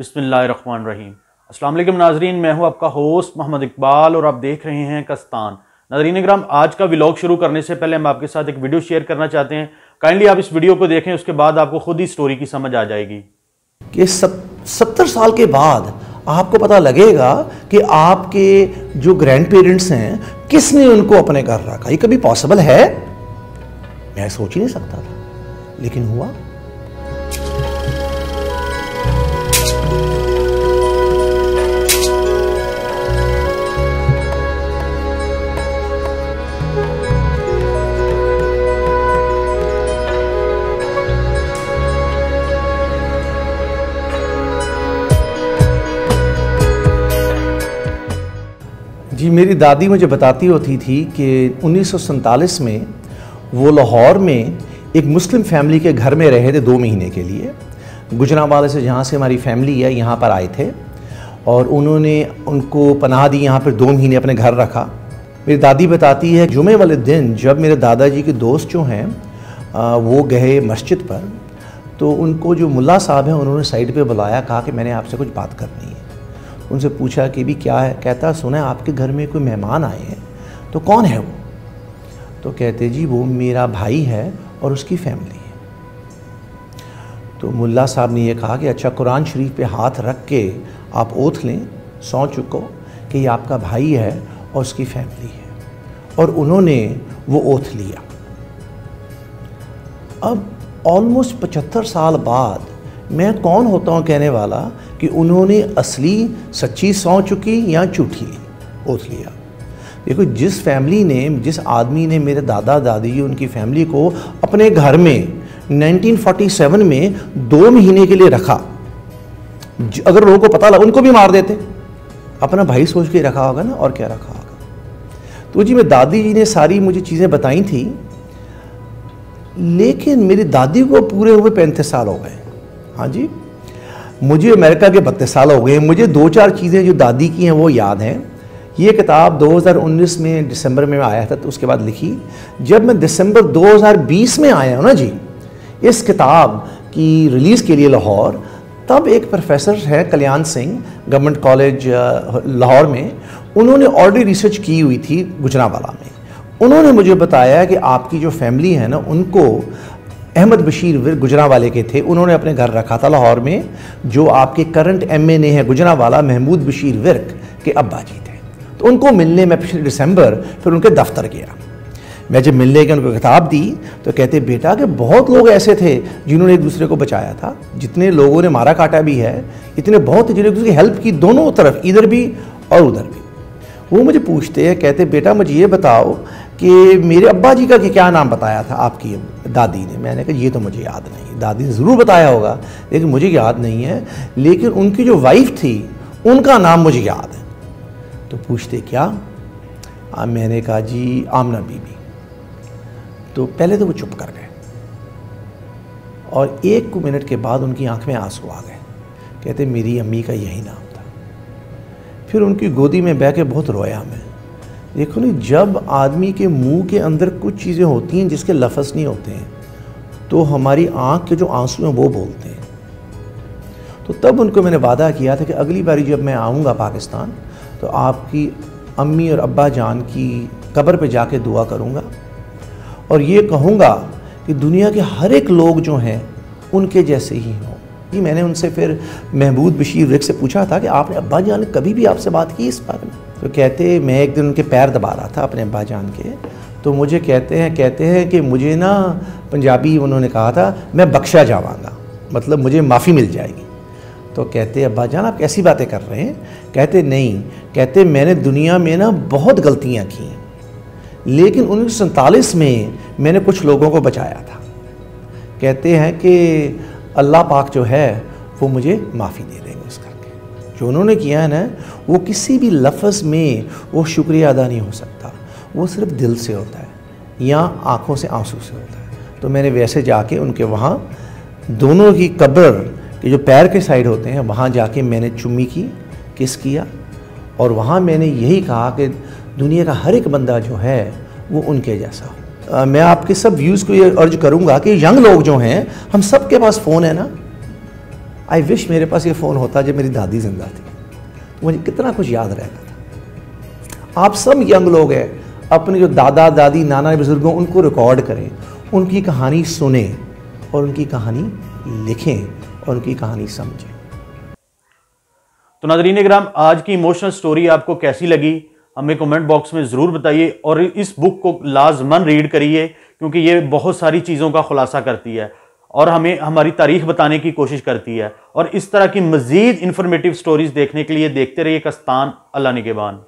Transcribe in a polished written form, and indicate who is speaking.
Speaker 1: बिस्मिल्लाहिर्रहमानिर्रहीम। अस्सलाम वालेकुम नाजरीन, मैं हूं आपका होस्ट मोहम्मद इकबाल और आप देख रहे हैं कस्तान। नाजरीन इकराम, आज का व्लॉग शुरू करने से पहले हम आपके साथ एक वीडियो शेयर करना चाहते हैं। काइंडली आप इस वीडियो को देखें, उसके बाद आपको खुद ही स्टोरी की समझ आ जाएगी
Speaker 2: कि 70 साल के बाद आपको पता लगेगा कि आपके जो ग्रैंड पेरेंट्स हैं किसने उनको अपने घर रखा। ये कभी पॉसिबल है? मैं सोच ही नहीं सकता था, लेकिन हुआ। जी, मेरी दादी मुझे बताती होती थी कि 1947 में वो लाहौर में एक मुस्लिम फैमिली के घर में रहे थे 2 महीने के लिए। गुजरांवाले से, जहाँ से हमारी फैमिली है, यहाँ पर आए थे और उन्होंने उनको पनाह दी, यहाँ पर 2 महीने अपने घर रखा। मेरी दादी बताती है जुमे वाले दिन जब मेरे दादाजी के दोस्त जो हैं वो गए मस्जिद पर, तो उनको जो मुल्ला साहब हैं उन्होंने साइड पे बुलाया, कहा कि मैंने आपसे कुछ बात करनी है। उनसे पूछा कि भी क्या है? कहता, सुना है आपके घर में कोई मेहमान आए हैं। तो कौन है वो? तो कहते, जी वो मेरा भाई है और उसकी फैमिली है। तो मुल्ला साहब ने ये कहा कि अच्छा, कुरान शरीफ पे हाथ रख के आप ओथ लें, सौ चुको कि ये आपका भाई है और उसकी फैमिली है। और उन्होंने वो ओथ लिया। अब ऑलमोस्ट 75 साल बाद मैं कौन होता हूँ कहने वाला कि उन्होंने असली सच्ची सौं चुकी या झूठी ओथ लिया। देखो, जिस फैमिली ने, जिस आदमी ने मेरे दादा दादी उनकी फैमिली को अपने घर में 1947 में 2 महीने के लिए रखा, अगर लोगों को पता लगा उनको भी मार देते। अपना भाई सोच के रखा होगा ना, और क्या रखा होगा। तो जी, मेरी दादी जी ने सारी मुझे चीज़ें बताई थी, लेकिन मेरी दादी को पूरे हुए 35 साल हो गए। हाँ जी, मुझे अमेरिका के 32 साल हो गए। मुझे 2-4 चीज़ें जो दादी की हैं वो याद हैं। ये किताब 2019 में दिसंबर में आया था, तो उसके बाद लिखी। जब मैं दिसंबर 2020 में आया हूँ ना जी, इस किताब की रिलीज़ के लिए लाहौर, तब एक प्रोफेसर है कल्याण सिंह, गवर्नमेंट कॉलेज लाहौर में, उन्होंने ऑलरेडी रिसर्च की हुई थी गुजरांवाला में। उन्होंने मुझे बताया कि आपकी जो फैमिली है ना, उनको अहमद बशीर विर्क गुजरांवाले के थे, उन्होंने अपने घर रखा था लाहौर में। जो आपके करंट MNA है गुजरांवाला, महमूद बशीर विर्क के अब्बा जी थे। तो उनको मिलने में पिछले दिसंबर फिर उनके दफ्तर गया। मैं जब मिलने गया, उनको किताब दी, तो कहते, बेटा कि बहुत लोग ऐसे थे जिन्होंने एक दूसरे को बचाया था, जितने लोगों ने मारा काटा भी है, इतने बहुत थे जिन्होंने एक दूसरे की हेल्प की, दोनों तरफ, इधर भी और उधर भी। वो मुझे पूछते हैं, कहते, बेटा मुझे ये बताओ कि मेरे अब्बा जी का क्या नाम बताया था आपकी दादी ने? मैंने कहा ये तो मुझे याद नहीं। दादी ने ज़रूर बताया होगा, लेकिन मुझे याद नहीं है। लेकिन उनकी जो वाइफ थी उनका नाम मुझे याद है। तो पूछते क्या? मैंने कहा जी आमना बीबी। तो पहले तो वो चुप कर गए और 1 मिनट के बाद उनकी आंख में आंसू आ गए। कहते, मेरी अम्मी का यही नाम था। फिर उनकी गोदी में बह के बहुत रोया मैं। देखो नहीं, जब आदमी के मुंह के अंदर कुछ चीज़ें होती हैं जिसके लफ्ज़ नहीं होते हैं, तो हमारी आंख के जो आंसू हैं वो बोलते हैं। तो तब उनको मैंने वादा किया था कि अगली बारी जब मैं आऊँगा पाकिस्तान, तो आपकी अम्मी और अब्बा जान की कब्र पे जाके दुआ करूँगा और ये कहूँगा कि दुनिया के हर एक लोग जो हैं उनके जैसे ही हों। जी, मैंने उनसे फिर महमूद बशीर विर्क से पूछा था कि आपने अब्बा जान ने कभी भी आपसे बात की इस बारे में? तो कहते, मैं एक दिन उनके पैर दबा रहा था अपने अब्बा जान के, तो मुझे कहते हैं कि मुझे ना, पंजाबी उन्होंने कहा था, मैं बख्शा जावांगा, मतलब मुझे माफ़ी मिल जाएगी। तो कहते, अब्बा जान आप कैसी बातें कर रहे हैं? कहते, नहीं, कहते मैंने दुनिया में ना बहुत गलतियाँ की, लेकिन 1947 में मैंने कुछ लोगों को बचाया था। कहते हैं कि अल्लाह पाक जो है वो मुझे माफ़ी दे देंगे इस करके। जो उन्होंने किया है ना, वो किसी भी लफ्ज़ में वो शुक्रिया अदा नहीं हो सकता, वो सिर्फ दिल से होता है या आँखों से आंसू से होता है। तो मैंने वैसे जाके उनके वहाँ दोनों की कब्र के जो पैर के साइड होते हैं वहाँ जाके मैंने चुम्मी की, किस किया, और वहाँ मैंने यही कहा कि दुनिया का हर एक बंदा जो है वो उनके जैसा हो। मैं आपके सब व्यूज़ को ये अर्ज करूँगा कि यंग लोग जो हैं, हम सब के पास फ़ोन है ना, आई विश मेरे पास ये फ़ोन होता जब मेरी दादी ज़िंदा थी, तो मुझे कितना कुछ याद रहता था। आप सब यंग लोग हैं, अपने जो दादा दादी नाना बुजुर्गों उनको रिकॉर्ड करें, उनकी कहानी सुने और उनकी कहानी लिखें और उनकी कहानी समझें।
Speaker 1: तो नाज़रीन किराम, आज की इमोशनल स्टोरी आपको कैसी लगी हमें कमेंट बॉक्स में ज़रूर बताइए और इस बुक को लाजमन रीड करिए, क्योंकि ये बहुत सारी चीज़ों का खुलासा करती है और हमें हमारी तारीख बताने की कोशिश करती है। और इस तरह की मज़ीद इंफॉर्मेटिव स्टोरीज़ देखने के लिए देखते रहिए कस्तान। अल्लाह निगहबान।